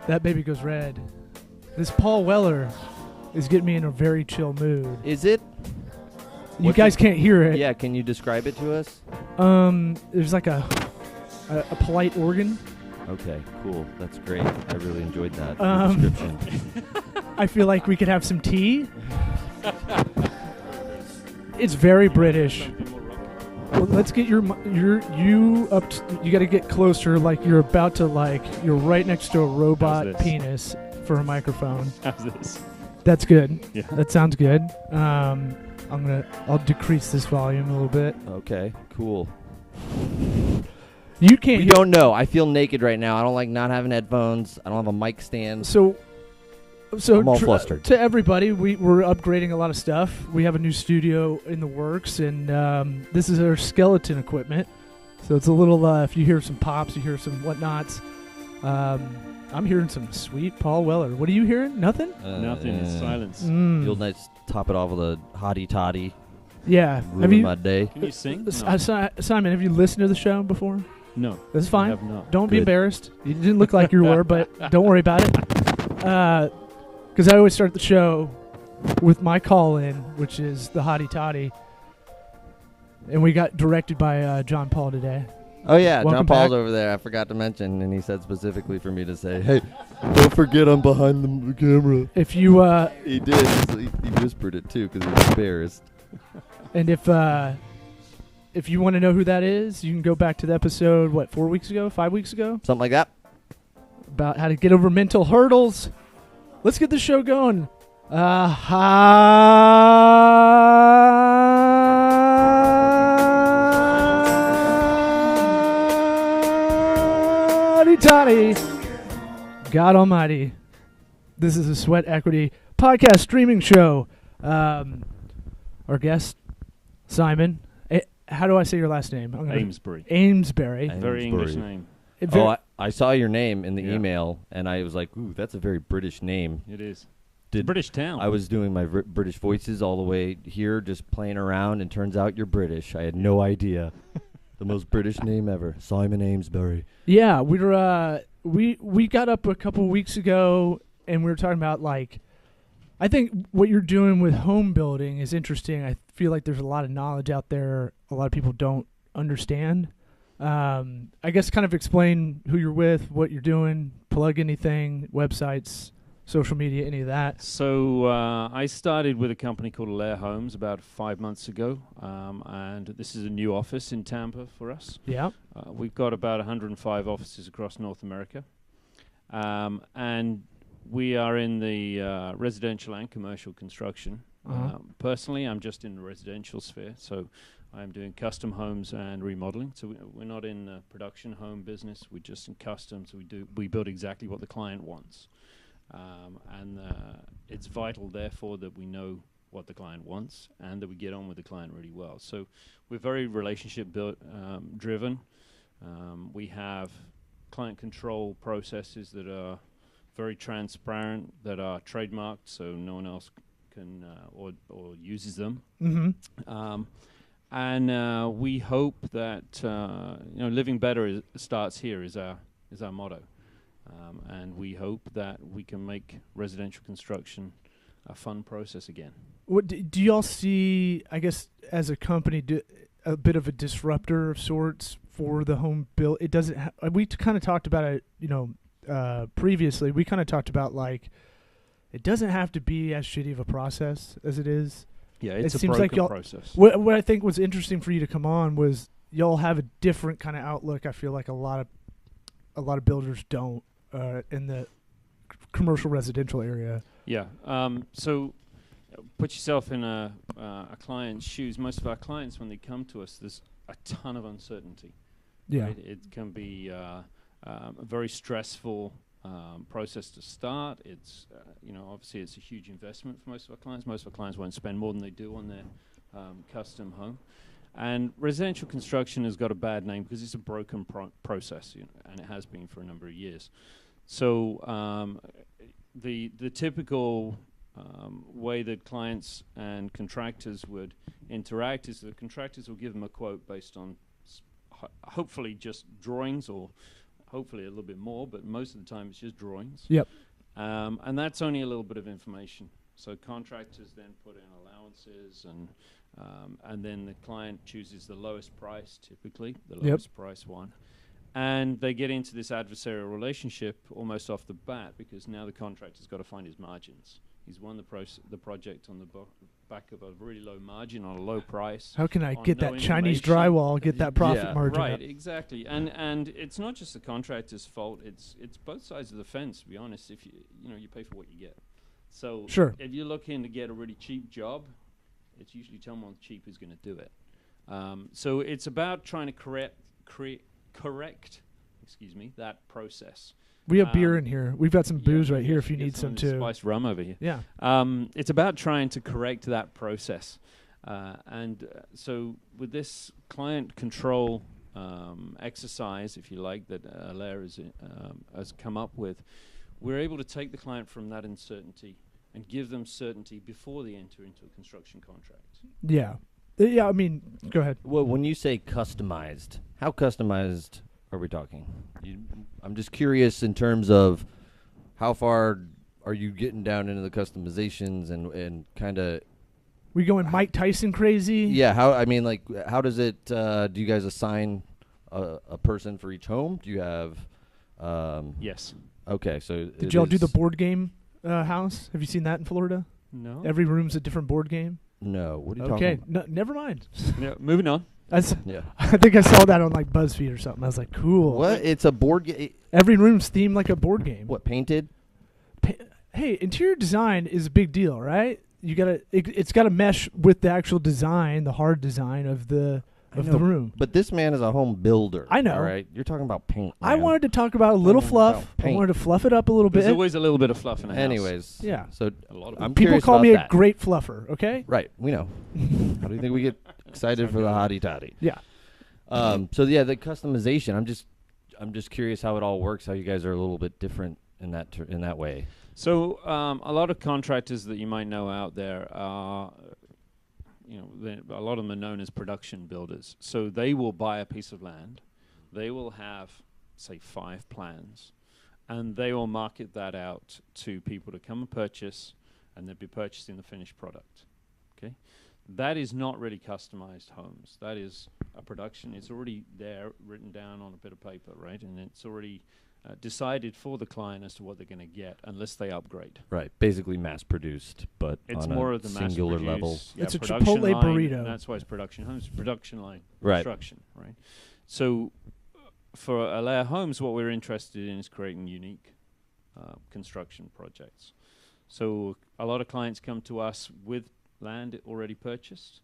That baby goes red. This Paul Weller is getting me in a very chill mood. Is it? You guys can't hear it. Yeah, can you describe it to us? There's like a polite organ. Okay, cool. That's great. I really enjoyed that description. I feel like we could have some tea. It's very British. Well, let's get you up. You got to get closer, like you're about to you're right next to a robot penis for a microphone. How's this? That's good. Yeah. That sounds good. I'll decrease this volume a little bit. Okay, cool. You can't. We don't know. I feel naked right now. I don't like not having headphones. I don't have a mic stand. So I'm all flustered. To everybody, we're upgrading a lot of stuff. We have a new studio in the works, and this is our skeleton equipment. So it's a little, if you hear some pops, you hear some whatnots. I'm hearing some sweet Paul Weller. What are you hearing? Nothing? Nothing. It's silence. You'll nice top it off with a hottie toddy. Yeah. Ruin my day. Can you sing? No. Simon, have you listened to the show before? No. That's fine. I have not. Don't be embarrassed. You didn't look like you were, but don't worry about it. Because I always start the show with my call-in, which is the hottie toddy. And we got directed by John Paul today. Oh, yeah. Welcome John Paul's back. over there. I forgot to mention, and he said specifically for me to say, hey, don't forget I'm behind the camera. If you... he did. He whispered it, too, because he was embarrassed. And if you want to know who that is, you can go back to the episode, 4 weeks ago, 5 weeks ago? Something like that. About how to get over mental hurdles. Let's get the show going. Toddy. God almighty. This is a Sweat Equity podcast streaming show. Our guest, Simon. How do I say your last name? Amesbury. Amesbury. Very English name. I saw your name in the email, and I was like, ooh, that's a very British name. It is. It's a British town. I was doing my British voices all the way here, just playing around, and turns out you're British. I had no idea. The most British name ever, Simon Amesbury. Yeah, we got up a couple weeks ago, and we were talking about, I think what you're doing with home building is interesting. I feel like there's a lot of knowledge out there a lot of people don't understand. I guess kind of explain who you're with, what you're doing, plug anything, websites, social media, any of that. So I started with a company called Allaire Homes about 5 months ago, and this is a new office in Tampa for us. Yeah. We've got about 105 offices across North America, and we are in the residential and commercial construction. Personally, I'm just in the residential sphere, so I'm doing custom homes and remodeling. So we're not in the production home business. We're just in custom. So we build exactly what the client wants. And it's vital, therefore, that we know what the client wants and that we get on with the client really well. So we're very relationship driven. We have client control processes that are very transparent, that are trademarked, so no one else can or uses them. Mm-hmm. And we hope that living better starts here is our motto. And we hope that we can make residential construction a fun process again. What do y'all see, I guess, as a company, a bit of a disruptor of sorts for the home build? It doesn't. We kind of talked about it, previously. We kind of talked about it doesn't have to be as shitty of a process as it is. Yeah, it's it a seems broken like y'all, process. What I think was interesting for you to come on was y'all have a different kind of outlook. I feel like a lot of builders don't in the commercial residential area. Yeah. So put yourself in a client's shoes. Most of our clients, when they come to us, there's a ton of uncertainty. Yeah. Right? It can be a very stressful process to start. It's obviously it's a huge investment for most of our clients. Most of our clients won't spend more than they do on their custom home. And residential construction has got a bad name because it's a broken process, and it has been for a number of years. So the typical way that clients and contractors would interact is that contractors will give them a quote based on hopefully just drawings or hopefully a little bit more, but most of the time it's just drawings. Yep. And that's only a little bit of information. So contractors then put in allowances, and then the client chooses the lowest price, typically the lowest price one, and they get into this adversarial relationship almost off the bat, because now the contractor's got to find his margins. He's won the project on the back of a really low margin on a low price. How can I get no that Chinese information. drywall, get that profit Yeah. margin Right, up? exactly. And it's not just the contractor's fault. It's both sides of the fence, to be honest. If you pay for what you get. So Sure. if you're looking to get a really cheap job, it's usually someone cheap who's going to do it. So it's about trying to correct that process. We have beer in here. We've got some booze right here if you need some too. Spiced rum over here. Yeah. It's about trying to correct that process. So with this client control exercise, if you like, that Alair has come up with, we're able to take the client from that uncertainty and give them certainty before they enter into a construction contract. Yeah. Yeah, I mean, go ahead. Well, when you say customized, how customized are we talking? I'm just curious in terms of how far are you getting down into the customizations and kind of. We going Mike Tyson crazy? Yeah, how does it? Do you guys assign a person for each home? Do you have? Yes. Okay, so Did y'all do the board game house? Have you seen that in Florida? No. Every room's a different board game. No. What are you Okay, talking about? never mind. Yeah, moving on. Yeah. I think I saw that on like BuzzFeed or something. I was like, cool. What? It's a board game. Every room's themed like a board game. What, painted? Hey, interior design is a big deal, right? You gotta. It's got to mesh with the actual design, the hard design of the room. But this man is a home builder. I know. All right, you're talking about paint. I man. wanted to talk about a little fluff. about I paint. wanted to fluff it up a little There's bit. always a little bit of fluff in a house. Anyways. Yeah. So A lot of I'm People curious call about me that. a great fluffer. Okay. Right. We know. How do you think we get excited for the hottie toddy? Yeah. So yeah, the customization. I'm just curious how it all works. How you guys are a little bit different in that way. So a lot of contractors that you might know out there are, a lot of them are known as production builders. So they will buy a piece of land, they will have, say, 5 plans, and they will market that out to people to come and purchase, and they'll be purchasing the finished product. Okay, that is not really customized homes. That is a production. It's already there, written down on a bit of paper, right? And it's already decided for the client as to what they're going to get, unless they upgrade. Right. Basically mass produced, but It's on more a of the mass singular produced, level. yeah, It's a production Chipotle line, burrito. and that's why it's production homes, production line Right. construction, right? So for Alair Homes, what we're interested in is creating unique construction projects. So a lot of clients come to us with land already purchased.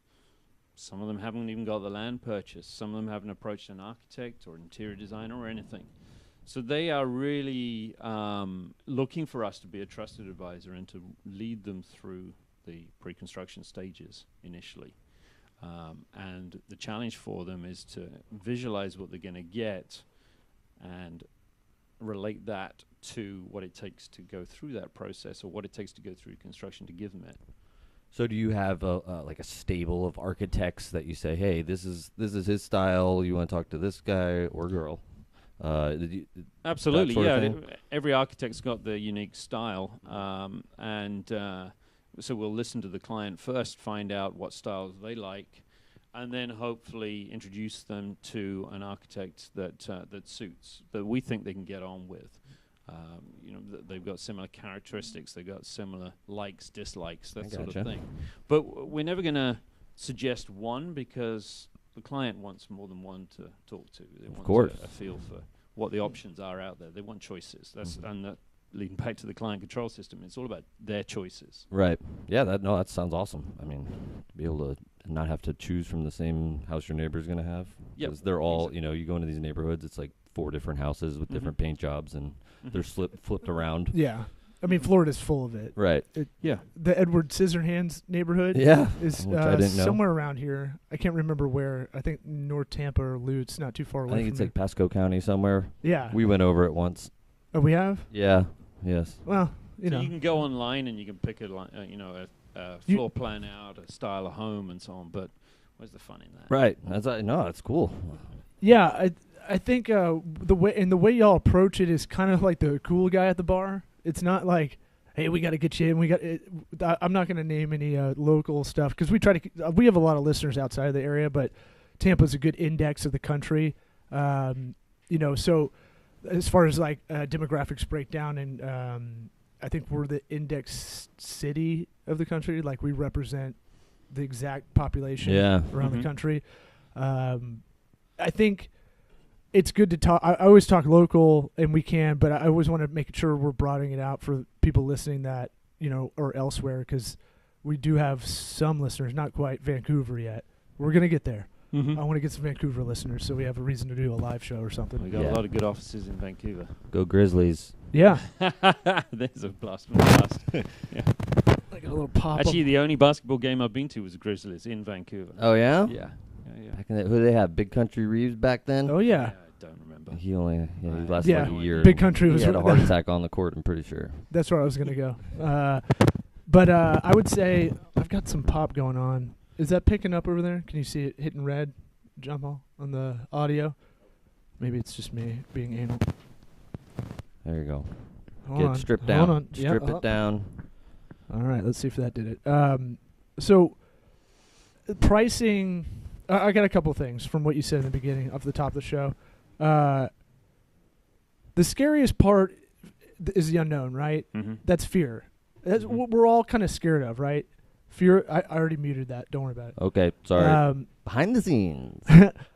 Some of them haven't even got the land purchased. Some of them haven't approached an architect or an interior designer or anything. So they are really looking for us to be a trusted advisor and to lead them through the pre-construction stages initially. And the challenge for them is to visualize what they're going to get and relate that to what it takes to go through that process, or what it takes to go through construction to give them it. So do you have like a stable of architects that you say, hey, this is his style. You want to talk to this guy or girl? Absolutely, that sort of yeah. thing? Every architect's got their unique style, and so we'll listen to the client first, find out what styles they like, and then hopefully introduce them to an architect that suits, that we think they can get on with. They've got similar characteristics, they've got similar likes, dislikes, that sort of thing. But we're never going to suggest one, because the client wants more than one to talk to. They want a feel for what the options are out there. They want choices. And that leading back to the client control system, it's all about their choices. Right. Yeah, that sounds awesome. I mean, to be able to not have to choose from the same house your neighbor's going to have. Yep. Because they're all, you go into these neighborhoods, it's like 4 different houses with different paint jobs, and they're flipped around. Yeah. I mean, Florida's full of it. Right. Yeah. The Edward Scissorhands neighborhood is which I didn't know. somewhere around here. I can't remember where. I think North Tampa or Lutz, not too far away I think from it's me. like Pasco County somewhere. Yeah. We went over it once. Oh, we have? Yeah. Yes. Well, you know. You can go online and you can pick a floor plan out, a style of home, and so on. But where's the fun in that? Right. That's cool. Yeah, I think the way y'all approach it is kind of like the cool guy at the bar. It's not like, hey, we got to get you in. I'm not going to name any local stuff because we have a lot of listeners outside of the area, but Tampa's a good index of the country. So as far as like demographics breakdown, and I think we're the index city of the country. Like we represent the exact population around the country. I think it's good to talk. I always talk local, and we can, but I always want to make sure we're broadening it out for people listening that or elsewhere, because we do have some listeners, not quite Vancouver yet. We're gonna get there. I want to get some Vancouver listeners, so we have a reason to do a live show or something. We got a lot of good offices in Vancouver. Go Grizzlies. Yeah. There's a blast from the past. Yeah. Like a little pop. Actually, the only basketball game I've been to was Grizzlies in Vancouver. Oh yeah. Yeah. Back in who they have? Big Country Reeves back then. Oh yeah. I don't remember. He lasted like a year. Big Country was he had a heart attack on the court. I'm pretty sure. That's where I was gonna go. But I would say I've got some pop going on. Is that picking up over there? Can you see it hitting red, Jamal, on the audio? Maybe it's just me being anal. There you go. Hold Strip on. down. Hold on. Strip it down. All right, let's see if that did it. So pricing, I got a couple things from what you said in the beginning, off the top of the show. The scariest part is the unknown, right? Mm-hmm. That's fear. That's what we're all kind of scared of, right? Fear. I already muted that. Don't worry about it. Okay, sorry. Behind the scenes.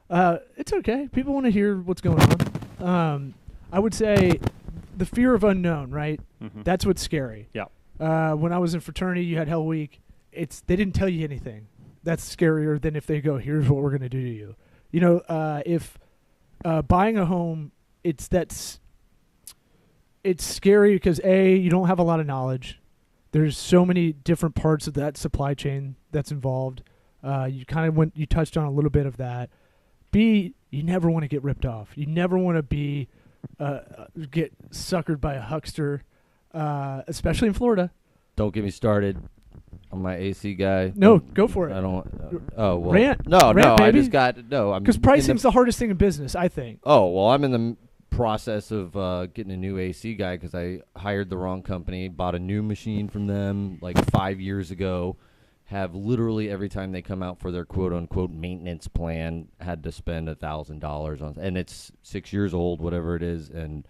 It's okay. People want to hear what's going on. I would say the fear of unknown, right? Mm-hmm. That's what's scary. Yeah. When I was in fraternity, you had Hell Week. They didn't tell you anything. That's scarier than if they go, here's what we're going to do to you. If buying a home, it's scary because you don't have a lot of knowledge. There's so many different parts of that supply chain that's involved. You touched on a little bit of that. B, you never want to get ripped off. You never want to be get suckered by a huckster, especially in Florida. Don't get me started on my AC guy. No, go for it. I don't. Oh well. Rant. No, Rant, I baby. just got I'm because pricing's the hardest thing in business, I think. Oh well, I'm in the process of getting a new AC guy because I hired the wrong company, bought a new machine from them like 5 years ago. Have literally every time they come out for their quote unquote maintenance plan had to spend $1,000 on, and it's 6 years old, whatever it is, and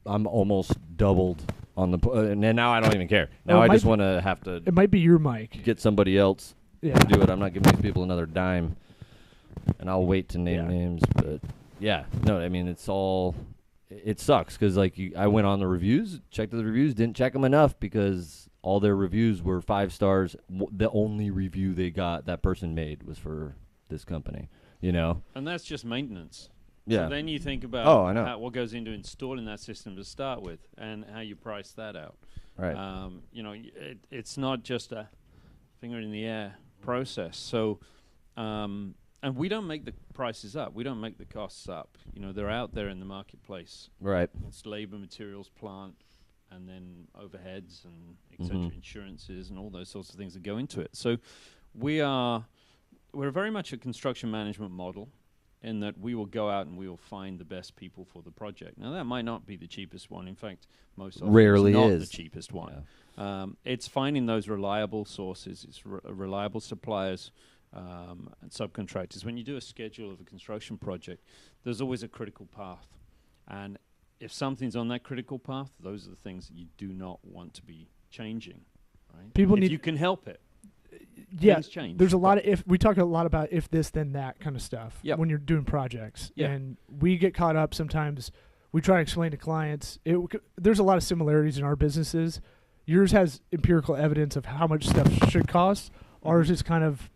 I'm almost doubled on the. And now I don't even care. Now I just want to have to. It might be your mic. Get somebody else to do it. I'm not giving these people another dime, and I'll wait to name names. But yeah, no, I mean it's all. It sucks because I went on the reviews, checked the reviews, didn't check them enough because all their reviews were 5 stars. The only review they got that person made was for this company, And that's just maintenance. Yeah. So then you think about I know. what goes into installing that system to start with and how you price that out. Right. It's not just a finger in the air process. So, and we don't make the prices up. We don't make the costs up. They're out there in the marketplace. Right. It's labor, materials, plant, and then overheads and et cetera, insurances and all those sorts of things that go into it. So we're very much a construction management model in that we will go out and we will find the best people for the project. Now, that might not be the cheapest one. In fact, most often rarely it's not is the cheapest one. Yeah. It's finding those reliable sources. It's reliable suppliers and subcontractors. When you do a schedule of a construction project, there's always a critical path. And if something's on that critical path, those are the things that you do not want to be changing. Right? If you can help it. Yeah, things change. There's a lot of we talk a lot about if this then that kind of stuff when you're doing projects. Yep. And we get caught up sometimes. We try to explain to clients. There's a lot of similarities in our businesses. Yours has empirical evidence of how much stuff should cost. Ours is kind of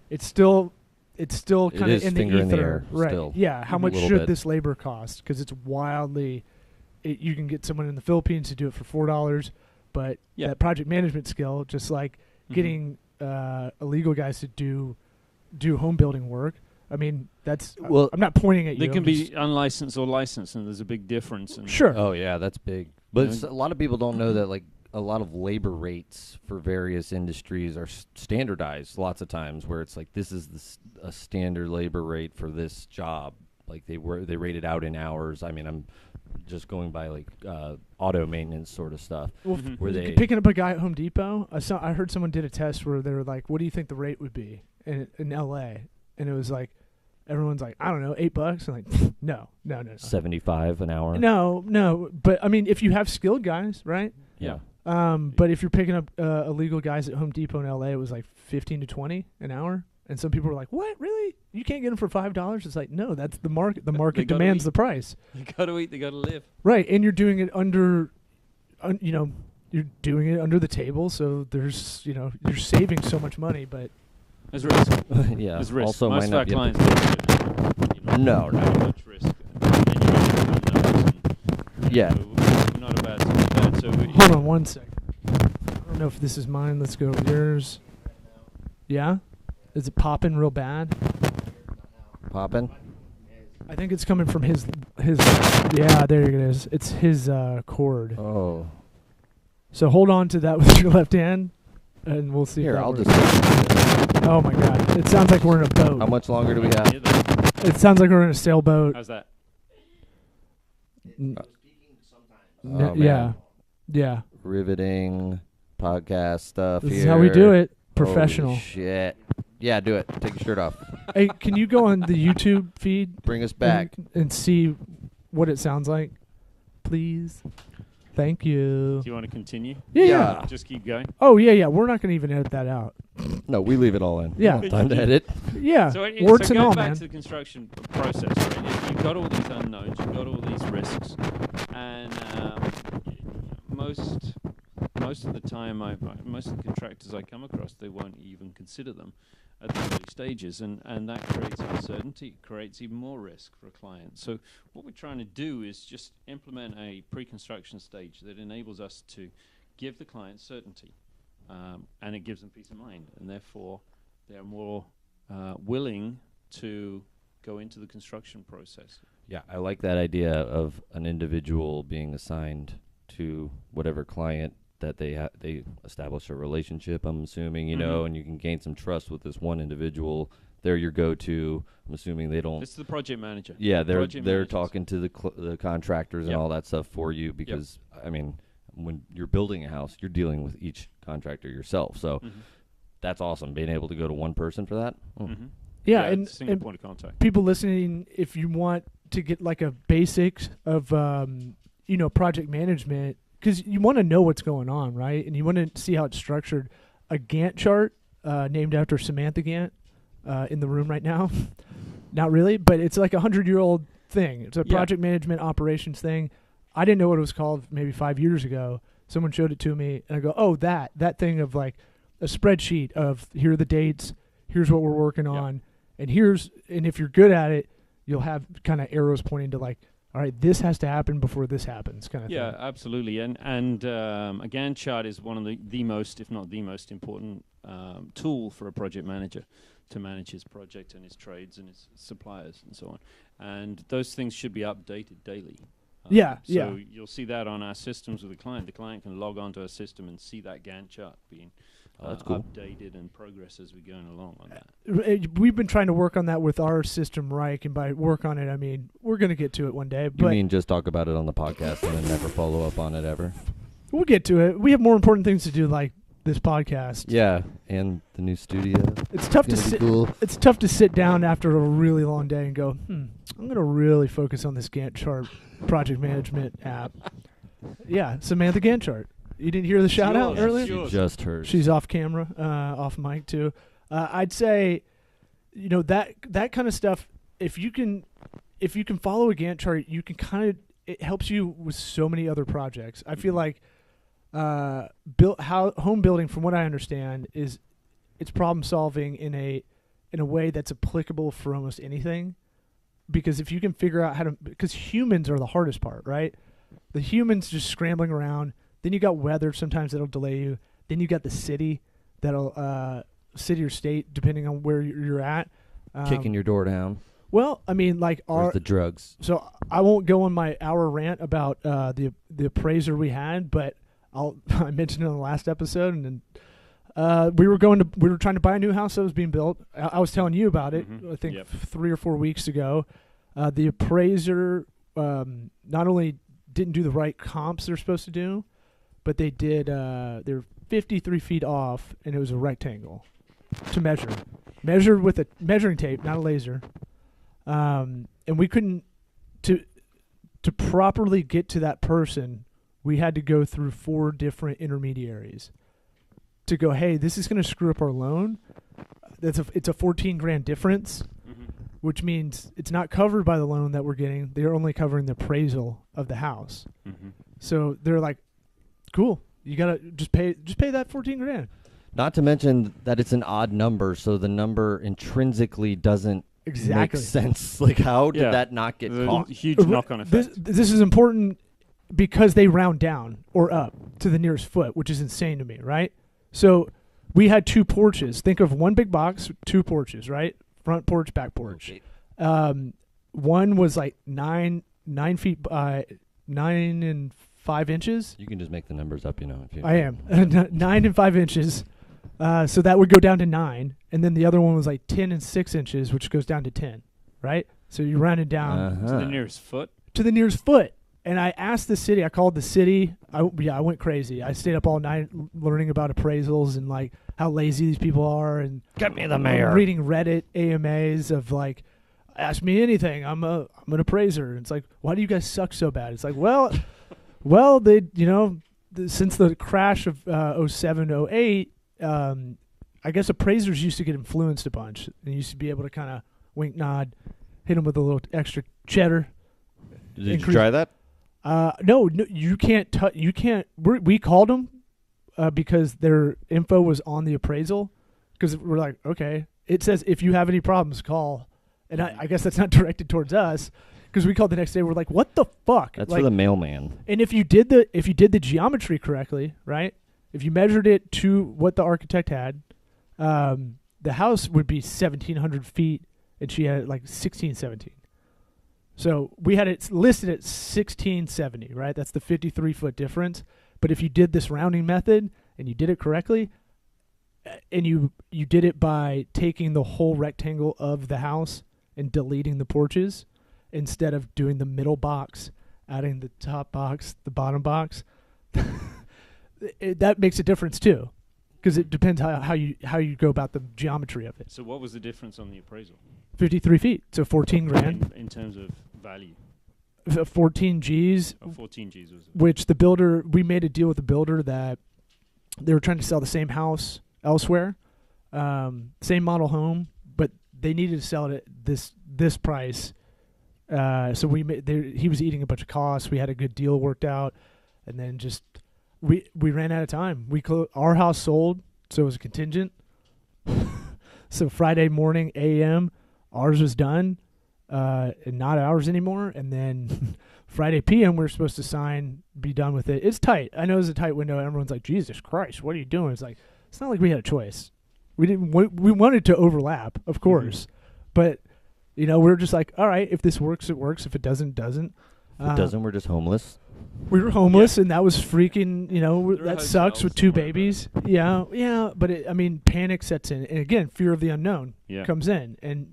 it's still kind of in the ether, in the air, right? Still. Yeah, how much should bit. this labor cost? Because it's wildly. You can get someone in the Philippines to do it for $4, but that project management skill, just like getting illegal guys to do home building work. I mean, that's. I'm not pointing at you. They can be unlicensed or licensed, and there's a big difference. Sure. Oh yeah, that's big. But a lot of people don't know that a lot of labor rates for various industries are standardized lots of times where it's like this is a standard labor rate for this job, like they rate it out in hours. I mean, I'm just going by like auto maintenance sort of stuff. Well, where they picking up a guy at Home Depot, I heard someone did a test where they were like, "What do you think the rate would be in LA?" And it was like, everyone's like, "I don't know, $8." I'm like, no. 75 an hour. No. But I mean, if you have skilled guys, right? Yeah. But if you're picking up illegal guys at Home Depot in LA, it was like 15 to 20 an hour. And some people were like, "What? Really? You can't get them for $5?" It's like, no, that's the market. The market demands the price. They got to eat. They got to live. Right, and you're doing it under, you're doing it under the table. So there's, you're saving so much money, but there's risk. Yeah. There's risk. Also, most of our might not clients No. much risk. And you get numbers. Yeah. We're not about to do that. So hold on one second. I don't know if this is mine. Let's go with yours. Yeah. Is it popping real bad? Popping? I think it's coming from his. Yeah, there it is. It's his cord. Oh. So hold on to that with your left hand, and we'll see. Here, if that I'll works. just. Oh my God! It sounds like we're in a boat. How much longer do we have? It sounds like we're in a sailboat. How's that? Oh, Yeah. Riveting podcast stuff This here. is how we do it. Professional. Holy shit. Yeah, do it. Take your shirt off. Hey, can you go on the YouTube feed Bring us back. and see what it sounds like, please? Thank you. Do you want to continue? Yeah. Just keep going. Oh yeah. We're not gonna even edit that out. No, we leave it all in. Yeah. No time to edit. Yeah. So, Warts so and going all, back man. to the construction process, right? You've got all these unknowns, you've got all these risks, and most of the time, most of the contractors I come across, they won't even consider them at the early stages, and that creates uncertainty, creates even more risk for a client. So what we're trying to do is just implement a pre-construction stage that enables us to give the client certainty, and it gives them peace of mind, and therefore they're more willing to go into the construction process. Yeah, I like that idea of an individual being assigned to whatever client that they establish a relationship, I'm assuming, you know, and you can gain some trust with this one individual. They're your go-to. I'm assuming they don't. This is the project manager. Yeah, they're managers. talking to the contractors and all that stuff for you because, I mean, when you're building a house, you're dealing with each contractor yourself. So that's awesome, being able to go to one person for that. Yeah, and single and point of contact. people listening, if you want to get like a basics of project management, because you want to know what's going on, right? And you want to see how it's structured. A Gantt chart named after Samantha Gantt in the room right now. Not really, but it's like 100-year-old thing. It's a project management operations thing. I didn't know what it was called maybe 5 years ago. Someone showed it to me, and I go, oh, that thing of like a spreadsheet of here are the dates, here's what we're working on, and if you're good at it, you'll have kind of arrows pointing to like, all right, this has to happen before this happens, kind of thing. Yeah, absolutely. And a Gantt chart is one of the most, if not the most important tool for a project manager to manage his project and his trades and his suppliers and so on. And those things should be updated daily. So you'll see that on our systems with the client. The client can log onto our system and see that Gantt chart being that's cool. updated and progress as we're going along on that. We've been trying to work on that with our system, Reich, and by work on it, I mean we're going to get to it one day. You But mean just talk about it on the podcast and then never follow up on it ever? we'll get to it. We have more important things to do, like this podcast. Yeah, and the new studio. It's tough to It's gonna sit. be cool. It's tough to sit down after a really long day and go, I'm going to really focus on this Gantt chart project management app. Yeah, Samantha Gantt chart. You didn't hear the shout out earlier? You just heard. She's off camera, off mic too. I'd say, that kind of stuff. If you can follow a Gantt chart, you can it helps you with so many other projects. I feel like home building, from what I understand, it's problem solving in a way that's applicable for almost anything. Because if you can figure out because humans are the hardest part, right? The humans just scrambling around. Then you got weather sometimes that'll delay you. Then you got the city city or state, depending on where you're at. Kicking your door down. Well, I mean, like Where's the drugs? So I won't go on my hour rant about the appraiser we had, but I mentioned it on the last episode, and then we were trying to buy a new house that was being built. I was telling you about it. I think 3 or 4 weeks ago. The appraiser not only didn't do the right comps they're supposed to do, but they did. They're 53 feet off, and it was a rectangle to measure. Measured with a measuring tape, not a laser. And we couldn't to properly get to that person. We had to go through 4 different intermediaries to go, hey, this is going to screw up our loan. It's a $14,000 difference, which means it's not covered by the loan that we're getting. They're only covering the appraisal of the house. So they're like, cool, you gotta just pay that $14,000. Not to mention that it's an odd number, so the number intrinsically doesn't make sense. Like, how did that not get caught? Huge knock-on effect. This is important because they round down or up to the nearest foot, which is insane to me, right? So we had 2 porches. Think of one big box, 2 porches, right? Front porch, back porch. Okay. One was like 9 feet by 9 and 5 inches. You can just make the numbers up, If you I am 9 and 5 inches. So that would go down to 9, and then the other one was like 10 and 6 inches, which goes down to 10, right? So you round it down to the nearest foot. To the nearest foot. And I asked the city. I called the city. I went crazy. I stayed up all night learning about appraisals and like how lazy these people are, and get me the mayor. Reading Reddit AMAs of like, ask me anything. I'm an appraiser. And it's like, why do you guys suck so bad? It's like, well, they since the crash of 07, 08. I guess appraisers used to get influenced a bunch. They used to be able to kind of wink, nod, hit them with a little extra cheddar. Did you try that? No, you can't. You can't. We called them because their info was on the appraisal. Because we're like, okay, it says if you have any problems, call. And I guess that's not directed towards us. Because we called the next day, we're like, what the fuck? That's for the mailman. And if you did the geometry correctly, right? If you measured it to what the architect had, the house would be 1,700 feet, and she had it like 1617. So we had it listed at 1670, right? That's the 53-foot difference. But if you did this rounding method and you did it correctly, and you did it by taking the whole rectangle of the house and deleting the porches instead of doing the middle box, adding the top box, the bottom box, that makes a difference too, because it depends how you go about the geometry of it. So what was the difference on the appraisal? 53 feet, so $14,000 in terms of value. 14 G's. 14 G's was it? Which we made a deal with the builder that they were trying to sell the same house elsewhere, same model home, but they needed to sell it at this price. So he was eating a bunch of costs. We had a good deal worked out, and then just we ran out of time. Our house sold, so it was a contingent. So Friday morning a.m. ours was done, and not ours anymore. And then Friday p.m. we're supposed to be done with it. It's tight. I know it's a tight window. Everyone's like, Jesus Christ, what are you doing? It's like, it's not like we had a choice. We wanted to overlap, of course, but we're just like, all right, if this works, it works. If it doesn't, it doesn't. If it doesn't, we're just homeless. We were homeless, and that was freaking, that sucks with 2 babies. Yeah, but panic sets in, and again, fear of the unknown comes in, and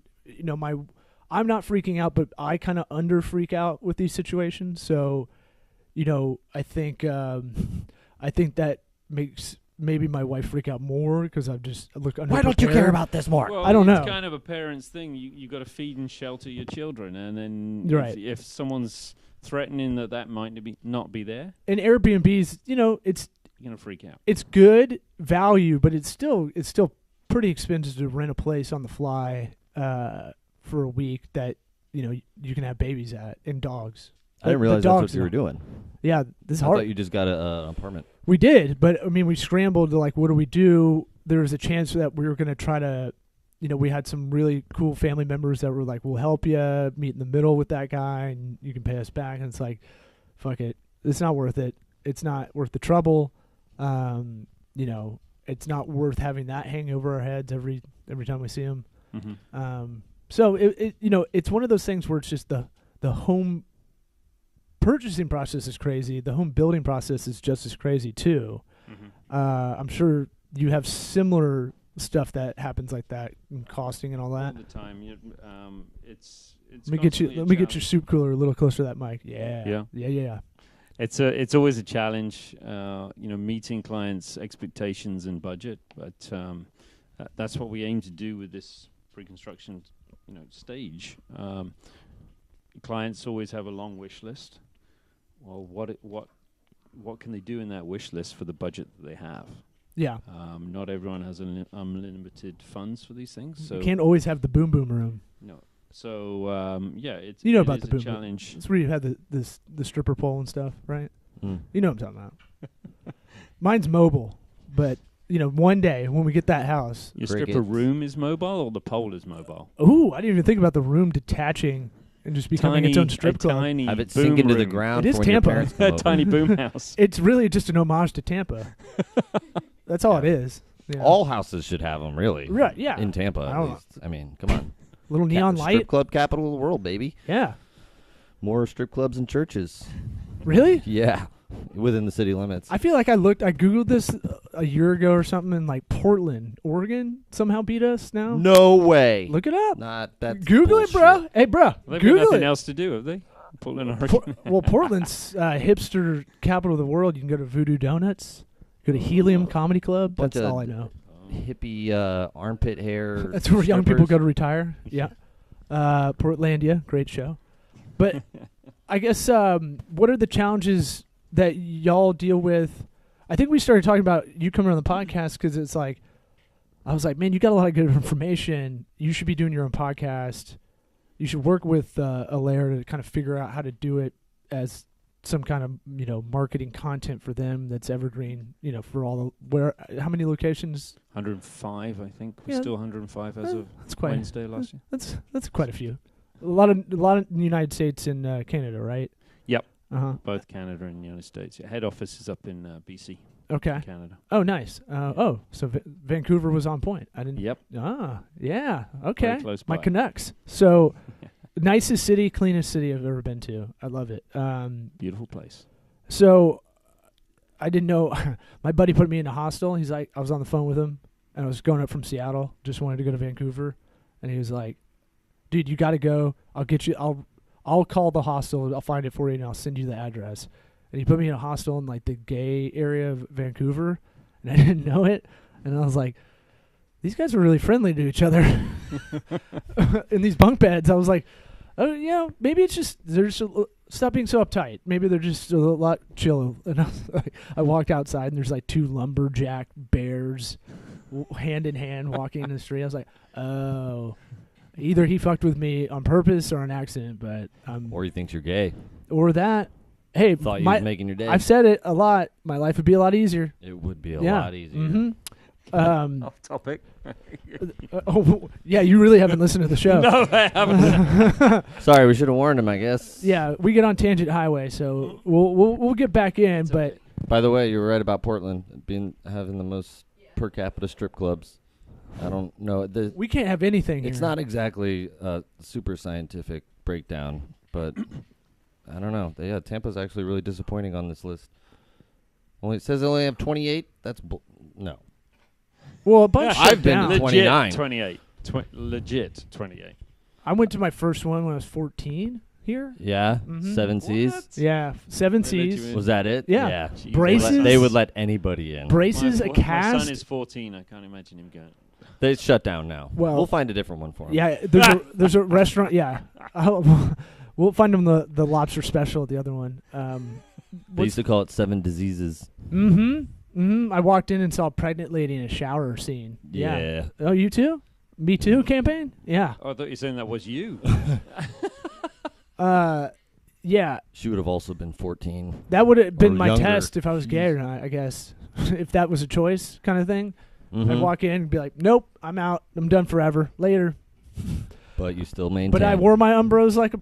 I'm not freaking out, but I kind of under freak out with these situations. So, I think that makes maybe my wife freak out more because I look under. Why don't you care about this more? Well, I don't know. It's kind of a parent's thing. You got to feed and shelter your children, and then if someone's threatening that might not be there, and Airbnbs, it's you're gonna freak out. It's good value, but it's still pretty expensive to rent a place on the fly for a week that you can have babies at and dogs. I didn't realize that's what you were doing. Yeah, this is I hard. thought you just got an apartment. We did, but we scrambled to what do we do? There was a chance that we were going to try to, we had some really cool family members that were like, we'll help you meet in the middle with that guy and you can pay us back. And it's like, fuck it. It's not worth it. It's not worth the trouble. It's not worth having that hang over our heads every time we see them. Mm-hmm. So it's one of those things where it's just the home purchasing process is crazy. The home building process is just as crazy too. Mm-hmm. I'm sure you have similar stuff that happens like that, and costing and all that. All the time. It's Let me get you. constantly a Let me get your challenge. soup cooler a little closer to that mic. Yeah. Yeah. Yeah. It's always a challenge, meeting clients' expectations and budget. But that's what we aim to do with this pre-construction, stage. Clients always have a long wish list. Well, what can they do in that wish list for the budget that they have? Yeah. Not everyone has unlimited funds for these things, so You can't always have the boom boom room. no. So it's You know about it the is boom a boom. challenge. It's where you have the stripper pole and stuff, right? Mm. You know what I'm talking about. Mine's mobile, but one day when we get that house, Your Crickets. stripper room is mobile, or the pole is mobile. ooh, I didn't even think about the room detaching and just becoming its own strip club. Tiny Have it boom sink into the room. ground. It is for when your Tampa. parents come A over. tiny boom house. It's really just an homage to Tampa. That's all it is. you know. All houses should have them, really. Right, yeah. In Tampa, I at don't least. I mean, come on. Little neon Strip light. club capital of the world, baby. Yeah. More strip clubs and churches. Really? Yeah, within the city limits. I feel like I Googled this a year ago or something, and like Portland, Oregon somehow beat us now. No way. Look it up. Not that. Google it, bro. Hey, bro. They've got Google nothing it. else to do, have they? Portland, Oregon. Well, Portland's hipster capital of the world. You can go to Voodoo Donuts, go to Helium Comedy Club. Bunch That's of all I know. Hippie armpit hair. That's where young people strippers. go to retire. Yeah. Portlandia, great show. But I guess what are the challenges that y'all deal with? I think we started talking about you coming on the podcast because it's like, I was like, man, you got a lot of good information. You should be doing your own podcast. You should work with Alaire to kind of figure out how to do it as some kind of marketing content for them that's evergreen. For all how many locations? 105, I think. We're Yeah. still 105 as of That's quite Wednesday last year. that's quite a few. A lot in the United States and Canada, right? Yep. Both Canada and the United States. Yeah, head office is up in BC, Okay. Canada. Oh, nice. So Vancouver was on point. I didn't. Yep. Yeah. Okay. Very close My by. Canucks. So nicest city, cleanest city I've ever been to. I love it. Beautiful place. So I didn't know. My buddy put me in a hostel. He's like, I was on the phone with him, and I was going up from Seattle. Just wanted to go to Vancouver, and he was like, "Dude, you got to go. I'll get you. I'll call the hostel. I'll find it for you, and I'll send you the address." And he put me in a hostel in like the gay area of Vancouver, and I didn't know it. And I was like, these guys are really friendly to each other in these bunk beds. I was like, oh yeah, maybe it's just stop being so uptight. Maybe they're just a lot chill. And I walked outside, and there's like two lumberjack bears, hand in hand, walking in the street. I was like, oh, either he fucked with me on purpose or an accident, but Or he thinks you're gay. or that. Hey, Thought you was making your day. I've said it a lot. My life would be a lot easier. It would be a Yeah. lot easier. Mm-hmm. Off topic. Yeah, you really haven't listened to the show. No, I haven't. Sorry, we should have warned him, I guess. Yeah, we get on Tangent Highway, so we'll get back in. But By the way, you were right about Portland having the most per capita strip clubs. I don't know. we can't have anything It's here. not exactly a super scientific breakdown, but I don't know. Yeah, Tampa's actually really disappointing on this list. It says they only have 28. That's no. Well, a bunch I've shut been down. to 29. 28. Legit 28. I went to my first one when I was 14 here. Yeah, Mhm. 7 Cs. Yeah, 7 They let you C's. in. Was that it? Yeah. Jeez. Braces. They would let anybody in. Braces, a My cast. son is 14. I can't imagine him going. They shut down now. Well- We'll find a different one for them. Yeah, there's a restaurant. Yeah, we'll find them the lobster special at the other one. They used to call it 7 Diseases. I walked in and saw a pregnant lady in a shower scene. Yeah. Oh, you too? Me too campaign? Yeah. Oh, I thought you were saying that was you. Yeah. She would have also been 14. That would have been Or my younger. test if I was gay or not, I guess. If that was a choice kind of thing. I'd Mhm. walk in and be like, nope, I'm out. I'm done forever. Later. But you still maintain. But I wore my Umbros like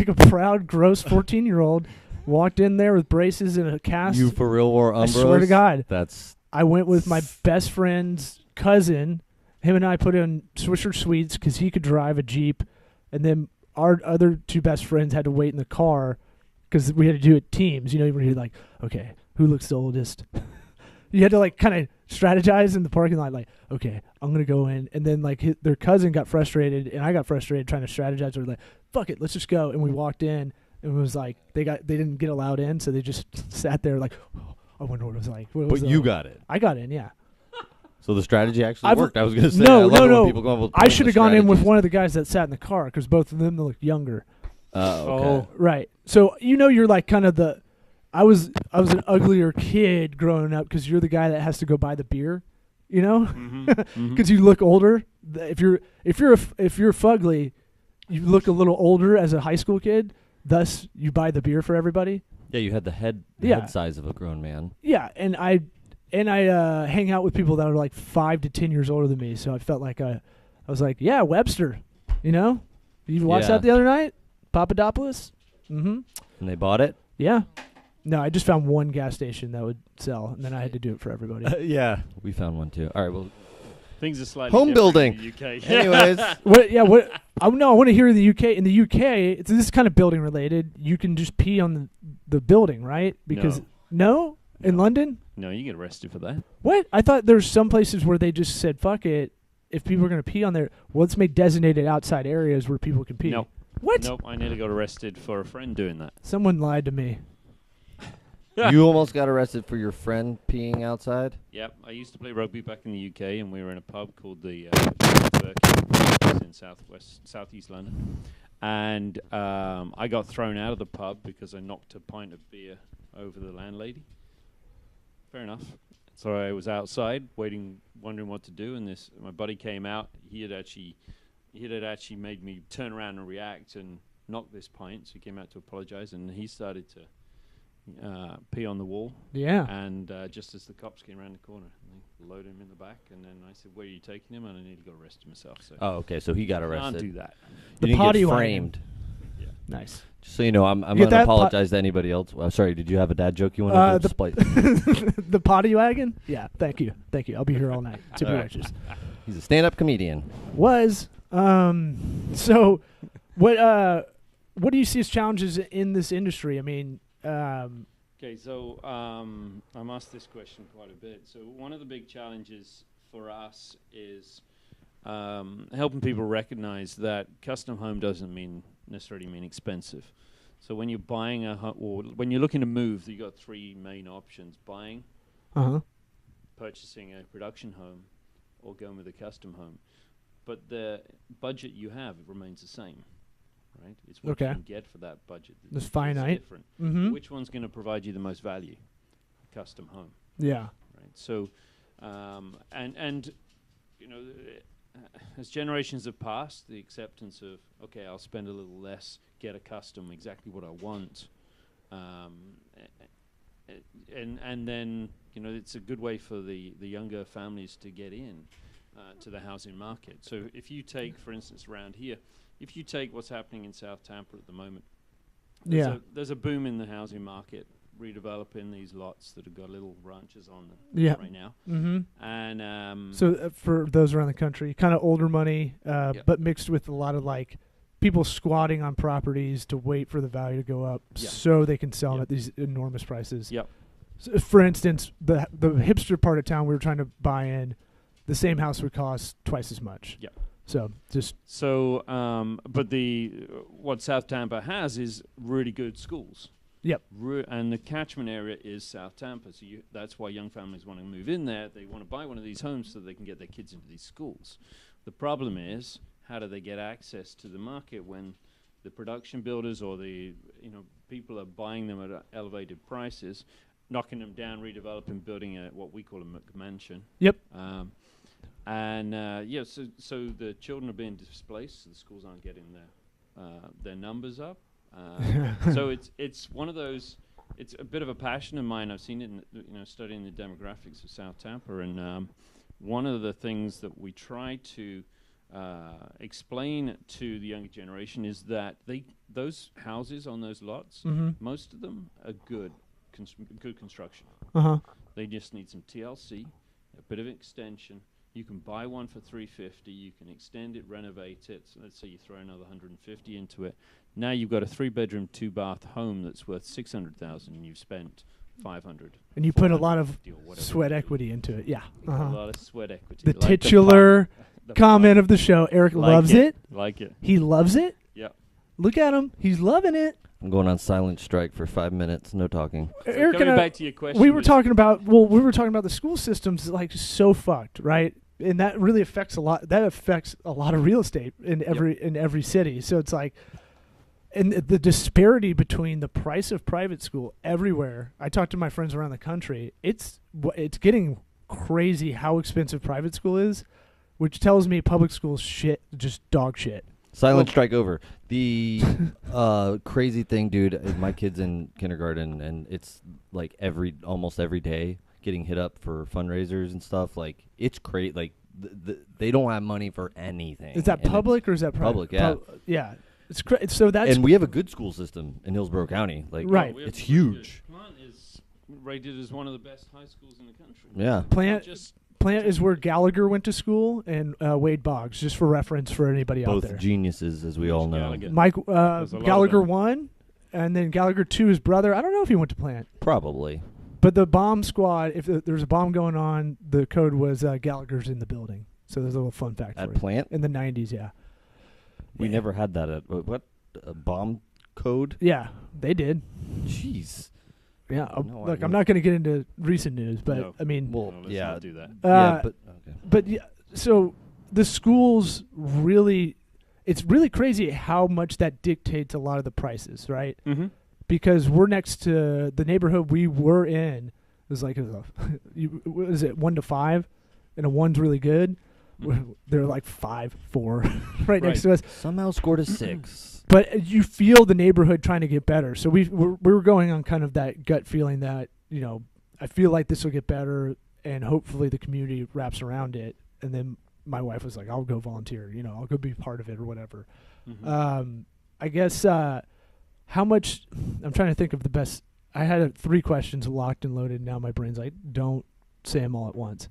a proud, gross 14-year-old. Walked in there with braces and a cast. You for real wore I Umbros? swear to God. That's I went with my best friend's cousin. Him and I put in Swisher Sweets because he could drive a Jeep. And then our other two best friends had to wait in the car because we had to do it teams. Where you're like, okay, who looks the oldest? You had to like kind of strategize in the parking lot, like, okay, I'm gonna go in, and then like their cousin got frustrated, and I got frustrated trying to strategize. We're like, fuck it, let's just go, and we walked in, and it was like they didn't get allowed in, so they just sat there like, oh, I wonder what it was like. But you got it. I got in, yeah. So the strategy actually worked. I was gonna say, no. People go with I should have gone in with strategies. one of the guys that sat in the car because both of them looked younger. Okay. Oh. Right. So you're like kind of the. I was an uglier kid growing up because you're the guy that has to go buy the beer, you know, because you look older. If you're fugly, you look a little older as a high school kid. Thus, you buy the beer for everybody. Yeah, you had the head size of a grown man. Yeah, and I hang out with people that are like 5 to 10 years older than me. So I felt like I was like, yeah, Webster, you know, you watched that the other night, Papadopoulos. Mm-hmm. And they bought it. Yeah. No, I just found one gas station that would sell, and then I had to do it for everybody. Yeah, we found one too. All right, well, Things are slightly home different building. in the UK. Anyways, What? Yeah. What? I want to hear in the UK. In the UK, this is kind of building related. You can just pee on the building, right? Because no, in London. No, you get arrested for that. What? I thought there's some places where they just said, "Fuck it." If people are going to pee on there, well, let's make designated outside areas where people can pee. No. What? Nope, I nearly got arrested for a friend doing that. Someone lied to me. you almost got arrested for your friend peeing outside. Yep, I used to play rugby back in the UK, and we were in a pub called the Refurbished in southeast London, and I got thrown out of the pub because I knocked a pint of beer over the landlady. Fair enough. So I was outside waiting, wondering what to do, and my buddy came out. He had actually made me turn around and react and knock this pint. So he came out to apologize, and he started to pee on the wall. Yeah. And just as the cops came around the corner, they loaded him in the back, and then I said, "Where are you taking him?" And I nearly got arrested myself. So Oh, okay. So he got arrested. can't do that. The You didn't potty get wagon. framed. Yeah. Nice. Just so you know, I'm You going get to that apologize to anybody else. Well, sorry, did you have a dad joke you wanted to display? The potty wagon? Yeah, thank you. I'll be here all night. To be All right. righteous. He's a stand-up comedian. So what do you see as challenges in this industry? I mean, Okay, so I'm asked this question quite a bit. So one of the big challenges for us is helping people recognize that custom home doesn't necessarily mean expensive. So when you're buying a home, or when you're looking to move, you've got three main options: buying, purchasing a production home, or going with a custom home. But the budget you have remains the same, right? It's what you can get for that budget. It's finite. Different. Mm-hmm. Which one's going to provide you the most value? Custom home, Yeah. right? So, and you know, as generations have passed, the acceptance of, okay, I'll spend a little less, get a custom, exactly what I want, and then, you know, it's a good way for the younger families to get in to the housing market. So if you take, for instance, around here, if you take what's happening in South Tampa at the moment, there's a boom in the housing market, redeveloping these lots that have got little ranches on them right now. Mm-hmm. And So for those around the country, kind of older money, but mixed with a lot of like people squatting on properties to wait for the value to go up so they can sell them at these enormous prices. Yep. So for instance, the hipster part of town we were trying to buy in, the same house would cost twice as much. Yep. So just but what South Tampa has is really good schools. Yep. And the catchment area is South Tampa, so that's why young families want to move in there. They want to buy one of these homes so they can get their kids into these schools. The problem is, how do they get access to the market when the production builders or the people are buying them at elevated prices, knocking them down, redeveloping, building what we call a McMansion. Yep. So the children are being displaced. So the schools aren't getting their numbers up. So it's one of those. It's a bit of a passion of mine. I've seen it in studying the demographics of South Tampa, and one of the things that we try to explain to the younger generation is that those houses on those lots, most of them are good construction. They just need some TLC, a bit of extension. You can buy one for $350. You can extend it, renovate it. So let's say you throw another $150 into it. Now you've got a 3-bedroom, 2-bath home that's worth $600,000, and you've spent 500. And you put a lot of 450 or whatever sweat it is. equity into it. Yeah. You put a lot of sweat equity. The like titular the comment pun. of the show. Eric Like loves it. Like it. He loves it. Yep. Look at him. He's loving it. I'm going on silent strike for 5 minutes. No talking. So Eric coming and I, back to your question, we were was- talking about the school system's like so fucked, right? And that really affects a lot. That affects a lot of real estate in every city. So it's like, and the disparity between the price of private school everywhere. I talked to my friends around the country. It's getting crazy how expensive private school is, which tells me public school's shit, just dog shit. Silent strike over. The crazy thing, dude, my kid's in kindergarten, and it's like almost every day getting hit up for fundraisers and stuff. Like, it's crazy. Like, they don't have money for anything. Is that And public or is that private? Public, yeah. Yeah. It's so that's and we have a good school system in Hillsborough County. Like, Right. we have it's a really huge. good- Plant is rated as one of the best high schools in the country. Yeah. Plant. Not just Plant is where Gallagher went to school, and Wade Boggs, just for reference for anybody out Both there. geniuses, as we all know. Gallagher. Mike There's a lot of Gallagher them. 1, and then Gallagher 2, his brother. I don't know if he went to Plant, Probably. but the bomb squad. If there's a bomb going on, the code was Gallagher's in the building. So there's a little fun fact At for you. Plant? In the 90s. Yeah. We Yeah. never had that at what? A bomb code? Yeah, they did. Jeez. Yeah. No Look, idea. I'm not going to get into recent news, but No. I mean, Well, No, let's yeah. not do that. Yeah, but okay. But yeah, so the schools really, it's really crazy how much that dictates a lot of the prices, right? Mm-hmm. Because we're next to the neighborhood we were in. It was like, what is it, 1 to 5? And a 1's really good. They're like 5, 4 right next to us. Somehow scored a 6. But you feel the neighborhood trying to get better. So we were going on kind of that gut feeling that, I feel like this will get better and hopefully the community wraps around it. And then my wife was like, I'll go volunteer, I'll go be part of it or whatever. Mm-hmm. I guess how much, I'm trying to think of the best. I had 3 questions locked and loaded. Now my brain's like, don't say them all at once.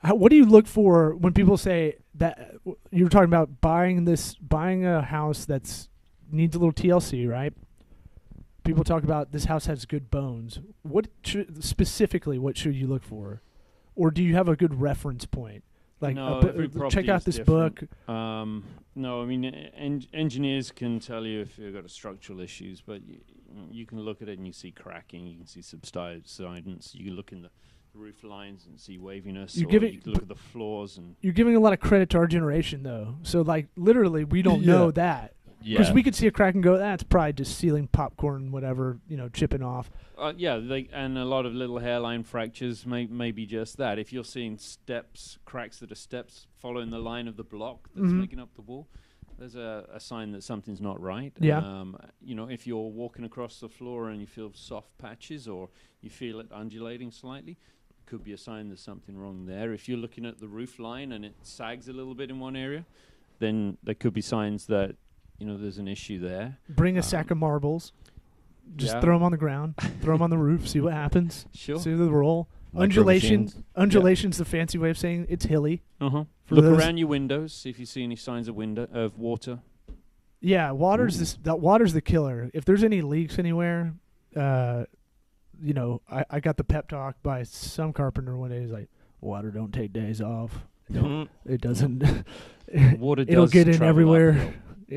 What do you look for when people say that you were talking about buying a house that's needs a little TLC, right? People talk about this house has good bones. Specifically, what should you look for? Or do you have a good reference point? Like, No, every check property out is this different. book. No, I mean, engineers can tell you if you've got structural issues, but you can look at it and you see cracking, you can see subsidence, you can look in the roof lines and see waviness, you can look at the floors. And You're giving a lot of credit to our generation, though. So, like, literally, we don't know that. Because we could see a crack and go, that's probably just ceiling popcorn, whatever, chipping off. and a lot of little hairline fractures may be just that. If you're seeing cracks that are steps following the line of the block that's making up the wall, there's a sign that something's not right. Yeah. If you're walking across the floor and you feel soft patches or you feel it undulating slightly, could be a sign there's something wrong there. If you're looking at the roof line and it sags a little bit in one area, then there could be signs that there's an issue there. Bring a sack of marbles. Just Yeah. throw them on the ground. Throw them on the roof. See what happens. Sure. See the roll. Micro Undulation's machines. the fancy way of saying it's hilly. Uh-huh. For Look those- around your windows, see if you see any signs of water. Yeah, water's the killer. If there's any leaks anywhere, I got the pep talk by some carpenter one day. He's like, water don't take days off. It doesn't. Water It'll does get in travel everywhere. uphill.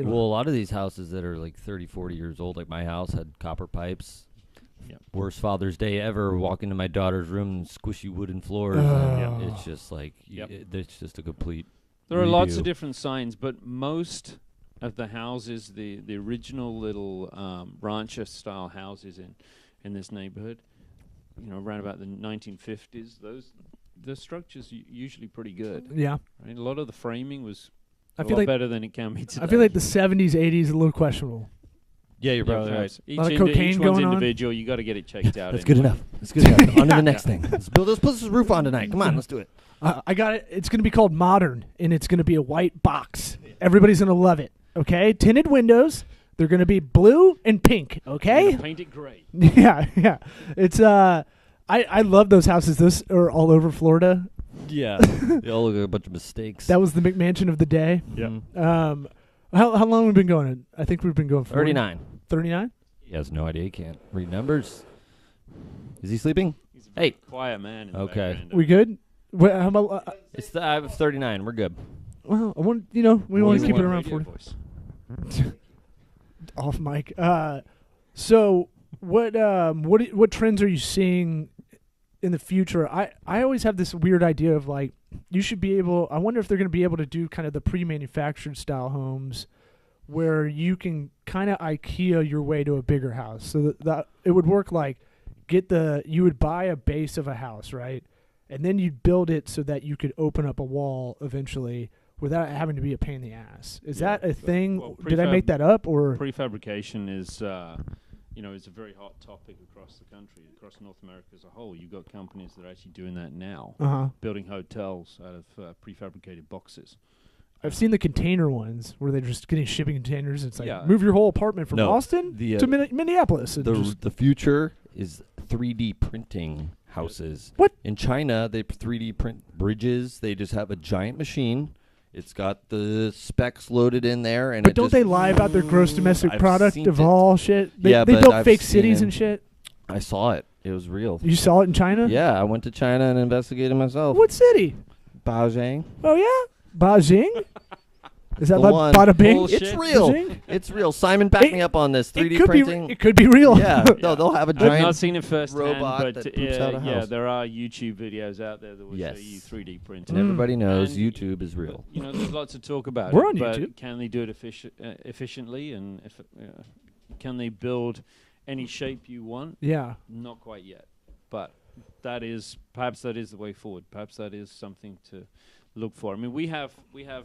Well, a lot of these houses that are like 30, 40 years old, like my house had copper pipes. Yep. Worst Father's Day ever. Walk into my daughter's room and squishy wooden floors. Oh. And it's just like, Yep. it's just a complete There are lots redo. of different signs, but most of the houses, the original little rancher-style houses in this neighborhood, around about the 1950s, the structure's usually pretty good. Yeah. Right? A lot of the framing was I a feel lot like better than it can be today. I feel like the 70s, 80s a little questionable. Yeah, you're probably right. Each, lot of cocaine each one's going on. individual. You got to get it checked out. That's good enough. That's good enough. On to the next thing. Let's put this roof on tonight. Come on, let's do it. I got it. It's going to be called Modern, and it's going to be a white box. Everybody's going to love it. Okay, tinted windows. They're going to be blue and pink. Okay. Paint it gray. Yeah. It's I love those houses. Those are all over Florida. Yeah. They all look like a bunch of mistakes. That was the McMansion of the day. Yeah. How long have we been going? I think we've been going 39. 39. He has no idea. He can't read numbers. Is he sleeping? He's a very Hey. quiet man in the Okay. background. We good? How about? I have 39. We're good. Well, I want we Well, want to you keep it want around Radio 40. voice. Off mic. So what trends are you seeing in the future? I always have this weird idea of like you should be able. I wonder if they're going to be able to do kind of the pre-manufactured style homes where you can kind of IKEA your way to a bigger house. So that it would work like you would buy a base of a house, right? And then you'd build it so that you could open up a wall eventually without having to be a pain in the ass. Is that a thing? well, Did I make that up or? Prefabrication is, is a very hot topic across the country, across North America as a whole. You've got companies that are actually doing that now, building hotels out of prefabricated boxes. I've seen the container ones where they're just getting shipping containers. It's like Yeah. move your whole apartment from No, Austin the, to Minneapolis. And The future is 3D printing houses. What? In China, they 3D print bridges. They just have a giant machine. It's got the specs loaded in there, and but don't they lie about their gross domestic I've product seen of it. all shit? They Yeah, but built I've fake seen cities it. and shit. I saw it. It was real. You saw it in China? Yeah, I went to China and investigated myself. What city? Beijing. Oh yeah, Beijing. Is that The like one. Bada Bing? Bullshit. It's real. Beijing? It's real. Simon backed me up on this. 3D printing. It could be real. Yeah, no, they'll have a I've not giant. seen it firsthand, robot but that poops out a yeah, house. there are YouTube videos out there that will Yes. show you 3D printing. And everybody knows And YouTube is real. You know, there's lots of talk about We're it. on but YouTube. can they do it efficiently? And can they build any shape you want? Yeah. Not quite yet, but perhaps that is the way forward. Perhaps that is something to look for. I mean, we have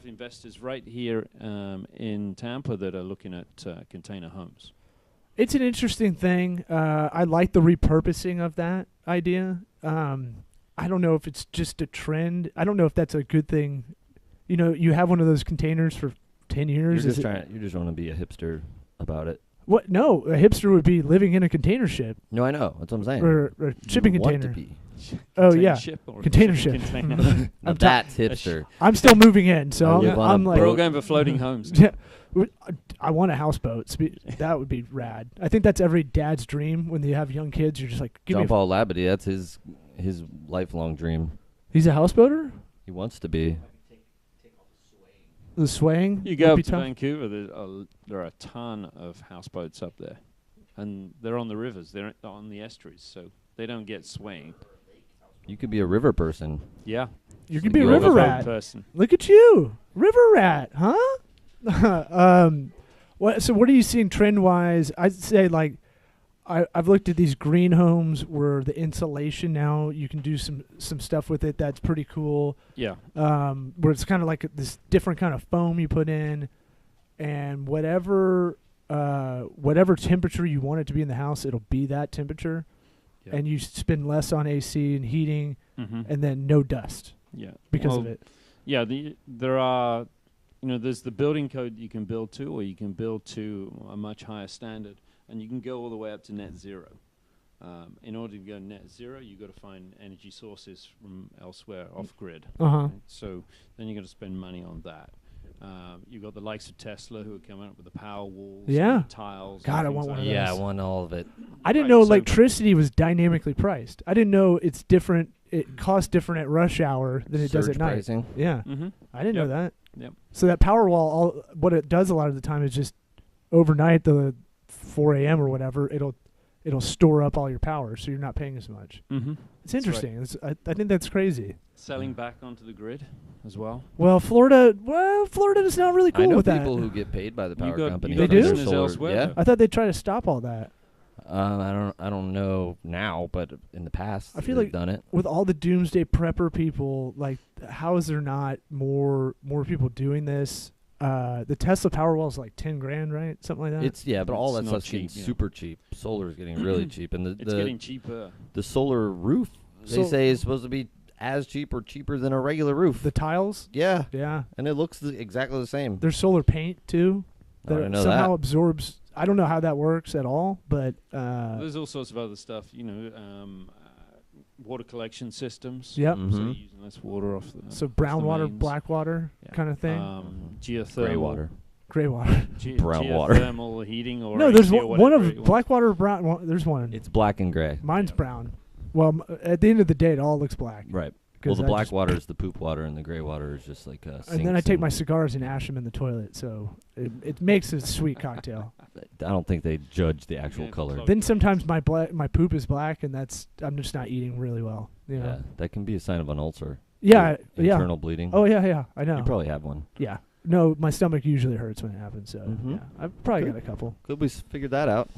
investors right here in Tampa that are looking at container homes. It's an interesting thing. I like the repurposing of that idea. I don't know if it's just a trend. I don't know if that's a good thing. You know, you have one of those containers for 10 years. You just want to be a hipster about it. What? No, a hipster would be living in a container ship No, I know. That's what I'm saying. or a shipping You want container. to be. Oh Container yeah, ship or container shipping ship. container. Now I'm that's hipster. I'm still moving in, so I live on I'm a like, We're all boat. going for floating homes. yeah, I want a houseboat. That would be rad. I think that's every dad's dream when you have young kids. You're just like, give John me. Paul Labadie, that's his lifelong dream. He's a houseboater. He wants to be. The swaying. You would go be up to tough. Vancouver, there are a ton of houseboats up there, and they're on the rivers. They're on the estuaries, so they don't get swaying. You could be a river person. Yeah, You could be a You river overboat rat. person. Look at you, river rat, huh? So what are you seeing trend wise? I'd say like I've looked at these green homes where the insulation now you can do some stuff with it that's pretty cool. Yeah, Where it's kind of like this different kind of foam you put in, and whatever temperature you want it to be in the house, it'll be that temperature, yeah. and you spend less on AC and heating, Mm-hmm. and then no dust Yeah, because of Well, it. Yeah, there are, there's the building code you can build to, or you can build to a much higher standard, and you can go all the way up to net zero. In order to go net zero, you've got to find energy sources from elsewhere, off grid. Uh-huh. So then you've got to spend money on that. You've got the likes of Tesla who are coming up with the power walls, Yeah. and tiles. God, and I things want like one of that. Yeah, I those. want all of it. I didn't Right, know so- electricity was dynamically priced. I didn't know it's different. It costs different at rush hour than it does Surge at night. pricing. Yeah, Mm-hmm. I didn't know that. Yep. So that power wall, what it does a lot of the time is just overnight, the 4 a.m. or whatever, it'll store up all your power, so you're not paying as much. Mm-hmm. It's That's right. interesting. I think that's crazy. Selling back onto the grid as well. Well, Florida is not really cool I know with people that. who get paid by the power got- company. you got for their listeners solar- elsewhere, Yeah. though. I thought they'd try to stop all that. I don't know now, but in the past, I feel they've like done it. With all the doomsday prepper people, like, how is there not more people doing this? The Tesla Powerwall is like $10,000, right? Something like that. It's but all It's that not stuff's getting cheap, yeah. super cheap. Solar is getting really cheap, and It's getting cheaper. the solar roof they So- say is supposed to be as cheap or cheaper than a regular roof. the tiles. Yeah, Yeah, and it looks exactly the same. there's solar paint too. I didn't know somehow that. absorbs. I don't know how that works at all, but There's all sorts of other stuff, water collection systems. yep. So Mhm. you're using less water off the. So brown the water, mains. black water Yeah. kind of thing. Geothermal. Gray water. Gray water. Brown water. Geothermal heating or No, there's AC or one whatever of you want. black water, brown. There's one. It's black and gray. Mine's brown. Well, at the end of the day, it all looks black. Right. Well, 'Cause the I black just- water is the poop water, and the gray water is just like And then I take my cigars and ash them in the toilet, so it makes a sweet cocktail. I don't think they judge the actual Yeah, color. close. Then sometimes my poop is black, and I'm just not eating really well. You know? Yeah, that can be a sign of an ulcer. Yeah. Yeah. Internal bleeding. Oh yeah. I know. You probably have one. Yeah. No, my stomach usually hurts when it happens. So Mhm. yeah, I've probably Good. got a couple. Good, we figured that out.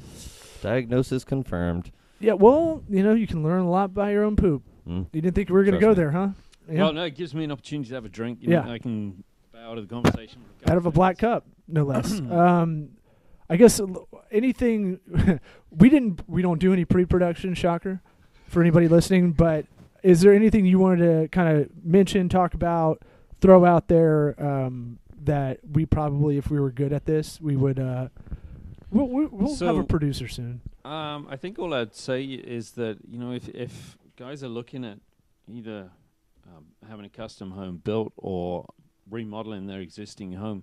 Diagnosis confirmed. Yeah. Well, you can learn a lot by your own poop. Mm. You didn't think we were gonna Trust go me. there, huh? Yeah. Well, no, it gives me an opportunity to have a drink. You Yeah. know, I can bow out of the conversation. with Out of a couple black minutes. cup, no less. I guess anything we don't do any pre-production, shocker, for anybody listening. But is there anything you wanted to kind of mention, talk about, throw out there that we probably, if we were good at this, we would? We'll have So- a producer soon. I think all I'd say is that if guys are looking at either having a custom home built or remodeling their existing home,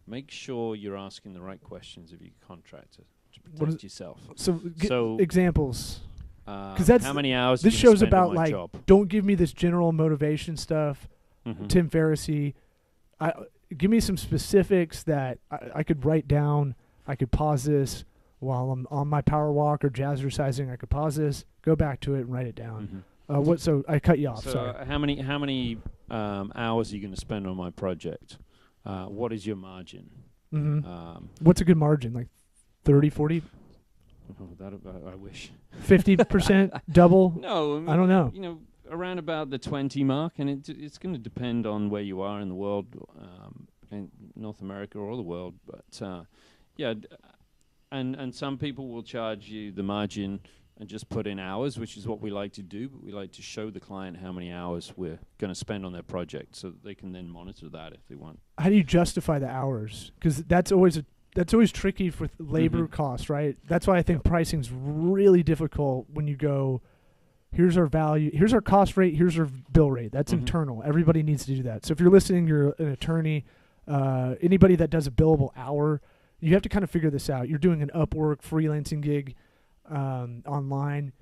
make sure you're asking the right questions of your contractor to What protect is- yourself. So, So- examples. 'Cause that's- how many hours? This you gonna show's spend on about my like, job? don't give me this general motivation stuff. Mhm. Tim Ferriss-y. Give me some specifics that I could write down. I could pause this while I'm on my power walk or jazzercising. I could pause this, go back to it, and write it down. Mhm. So I cut you off. So Sorry. how many hours are you going to spend on my project? What is your margin? hmm Um, What's a good margin? Like 30, 40, I wish. 50%, double? No, I don't know. Around about the 20 mark, and it's going to depend on where you are in the world, in North America or the world. But and some people will charge you the margin and just put in hours, which is what we like to do. But we like to show the client how many hours we're going to spend on their project, so that they can then monitor that if they want. How do you justify the hours? Because that's always tricky for labor Mhm. costs, right? That's why I think pricing's really difficult when you go, here's our value, here's our cost rate, here's our bill rate. That's Mhm. internal. Everybody needs to do that. So if you're listening, you're an attorney, anybody that does a billable hour, you have to kind of figure this out. You're doing an Upwork freelancing gig online.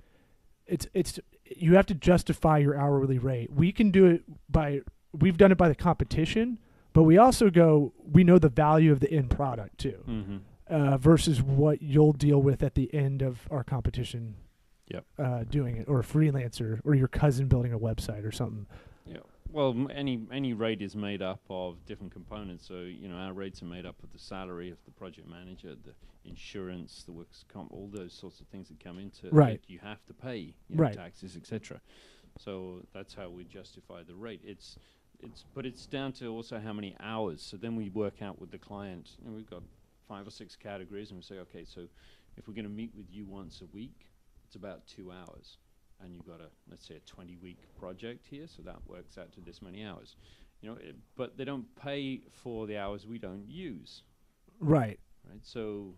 It's you have to justify your hourly rate. We can do it we've done it by the competition, but we also we know the value of the end product too, versus what you'll deal with at the end of our competition. Yep. Doing it, or a freelancer, or your cousin building a website or something. Yeah. Well, any rate is made up of different components. So our rates are made up of the salary of the project manager, the insurance, the works comp, all those sorts of things that come into Right. that you have to pay, Right. taxes, etc. So that's how we justify the rate. But it's down to also how many hours. So then we work out with the client. We've got 5 or 6 categories, and we say, okay, so if we're going to meet with you once a week, it's about 2 hours. And you've got let's say a 20-week project here, so that works out to this many hours. But they don't pay for the hours we don't use, Right. right? So,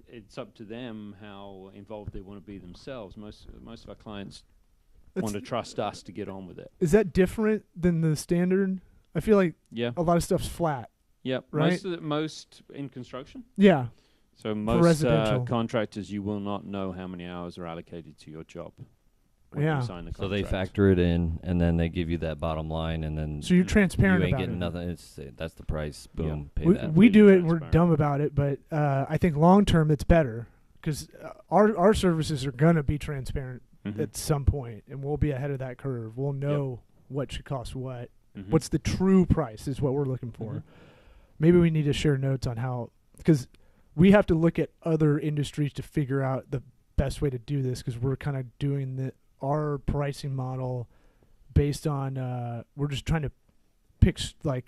it's up to them how involved they want to be themselves. Most of our clients want to trust us to get on with it. Is that different than the standard? I feel like Yeah. a lot of stuff's flat. Yep. Right. Most in construction. Yeah. So most residential. contractors, you will not know how many hours are allocated to your job when Yeah. you sign the So contract. they factor it in, and then they give you that bottom line, and then So you're transparent you ain't about getting it. nothing. That's the price. Boom, pay We, that. we do it. Completely We're transparent. dumb about it, but I think long term it's better because our services are gonna be transparent Mhm. at some point, and we'll be ahead of that curve. We'll know what should cost what. Mhm. What's the true price is what we're looking for. Mhm. Maybe we need to share notes on how, because we have to look at other industries to figure out the best way to do this, because we're kind of doing our pricing model based on we're just trying to pick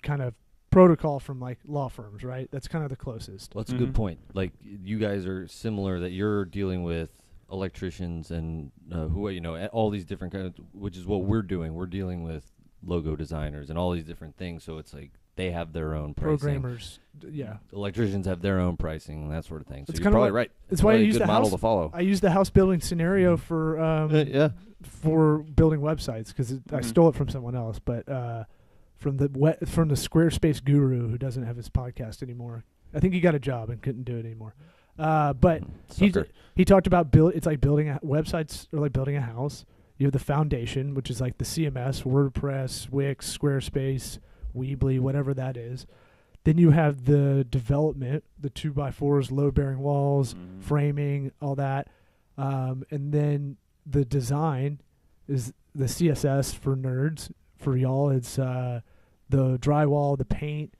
kind of protocol from like law firms, right? That's kind of the closest. Well, that's a Mhm. good point. Like you guys are similar, that you're dealing with electricians and all these different kinds, which is what we're doing. We're dealing with logo designers and all these different things. So it's like they have their own pricing. Programmers, yeah. Electricians have their own pricing and that sort of thing. So It's you're kinda probably like- right. It's why I Probably a use good the model house. to follow. I use the house building scenario for Yeah. for building websites because I Mhm. stole it from someone else, but from the Squarespace guru who doesn't have his podcast anymore. I think he got a job and couldn't do it anymore. But Sucker. he talked about it's like building websites or like building a house. You have the foundation, which is like the CMS, WordPress, Wix, Squarespace, Weebly, whatever that is. Then you have the development, the 2x4s, load-bearing walls, framing, all that. And then the design is the CSS for nerds. For y'all, it's the drywall, the paint,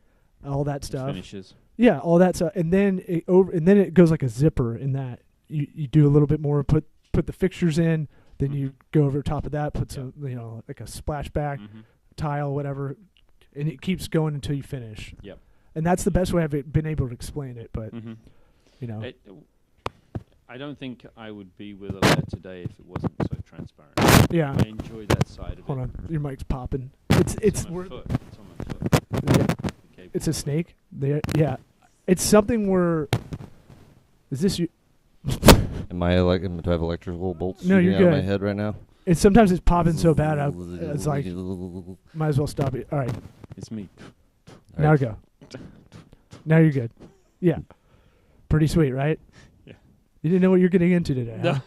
all that stuff. Finishes. Yeah, all that stuff. And then it goes like a zipper in that. You do a little bit more, put the fixtures in, then you go over top of that, put some, like a splashback tile, whatever, and it keeps going until you finish. Yep. And that's the best way I've been able to explain it, but, I don't think I would be with a lad today if it wasn't so transparent. Yeah. I enjoy that side of it. Hold on, your mic's popping. It's on my foot. It's on my foot. Yeah. It's a snake. Yeah. It's something where... Is this you? Do I have electrical bolts No, shooting you're out of good. my head right now? Sometimes it's popping so bad, it's like, might as well stop it. All right, It's me. now go. Now you're good. Yeah. Pretty sweet, right? Yeah. You didn't know what you're getting into today, huh?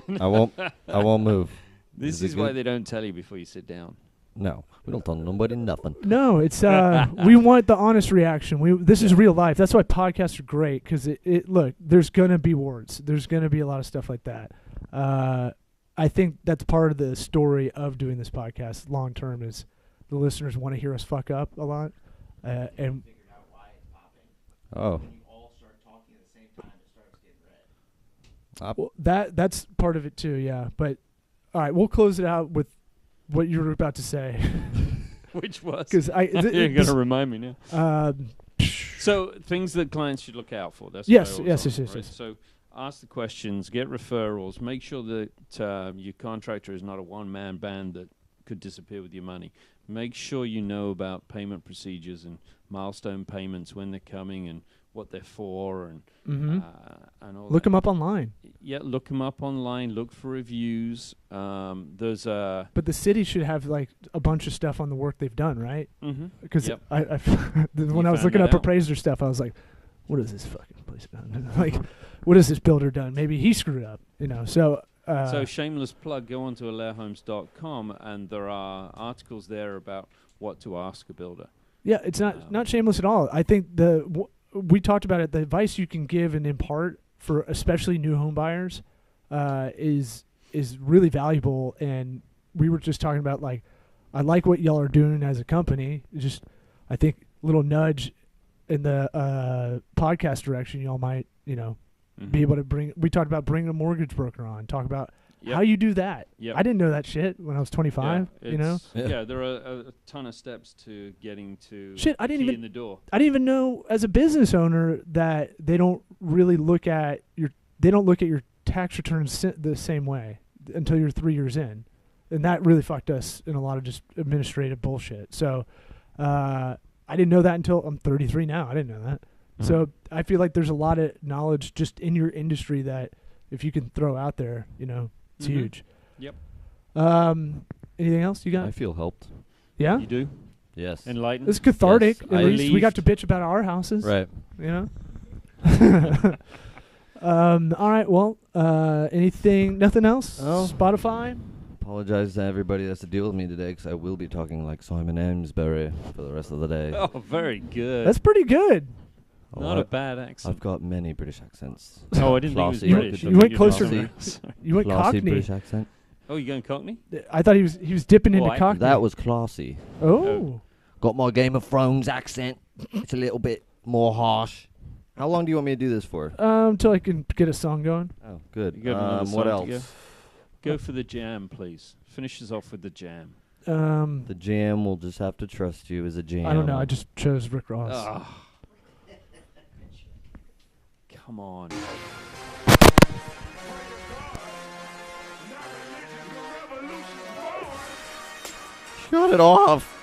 I won't move. This is why they don't tell you before you sit down. No, we don't tell nobody nothing. No, it's we want the honest reaction. This is real life. That's why podcasts are great, because look, there's gonna be words. There's gonna be a lot of stuff like that. I think that's part of the story of doing this podcast long term is the listeners want to hear us fuck up a lot, and Figured out why it's popping. Oh, When you all start talking at the same time, it starts getting red. well, that's part of it too. Yeah, but all right, we'll close it out with what you were about to say. Which was? Because You're going to remind me now. So things that clients should look out for. That's yes. So ask the questions, get referrals, make sure that your contractor is not a one-man band that could disappear with your money. Make sure you know about payment procedures and milestone payments, when they're coming and what they're for, and all Look that. them up online. Yeah, look them up online. Look for reviews. There's a... But the city should have like a bunch of stuff on the work they've done, right? Because Yep. when I was found looking that up out. appraiser stuff, I was like, what has this fucking place done? Like, what has this builder done? Maybe he screwed up, So, so shameless plug, go on to alairhomes.com and there are articles there about what to ask a builder. yeah, it's not shameless at all. I think we talked about it. The advice you can give and impart for especially new home buyers is really valuable. And we were just talking about like, I like what y'all are doing as a company. Just I think a little nudge in the podcast direction. Y'all might be able to bring. We talked about bringing a mortgage broker on. Talk about how you do that. Yep. I didn't know that shit when I was 25. Yeah, there are a ton of steps to getting to I didn't key even in the door. I didn't even know as a business owner that they don't really look at your tax returns the same way until you're 3 years in, and that really fucked us in a lot of just administrative bullshit. So I didn't know that until I'm 33 now. I didn't know that. So I feel like there's a lot of knowledge just in your industry that if you can throw out there, it's huge. Yep. Anything else you got? I feel helped. Yeah. You do? Yes. Enlightened? It's cathartic. Yes, At I least we got to believe- bitch about our houses. Right. All right. Well, nothing else? Oh. Spotify? Apologize to everybody that's to deal with me today, because I will be talking like Simon Amesbury for the rest of the day. Oh, very good. That's pretty good. Not a bad accent. I've got many British accents. Oh, I didn't think Classy. it was British. You I went think it was closer. Australian. Sorry. You went Classy Cockney. British accent. Oh, you going Cockney? I thought he was dipping into I- Cockney. That was classy. Oh. Got my Game of Thrones accent. It's a little bit more harsh. How long do you want me to do this for? Until I can get a song going. Oh, good. You got another What song to else? Go for the jam, please. Finish us off with the jam. The jam will just have to trust you as a jam. I don't know. I just chose Rick Ross. Ah. Come on. Shut it off.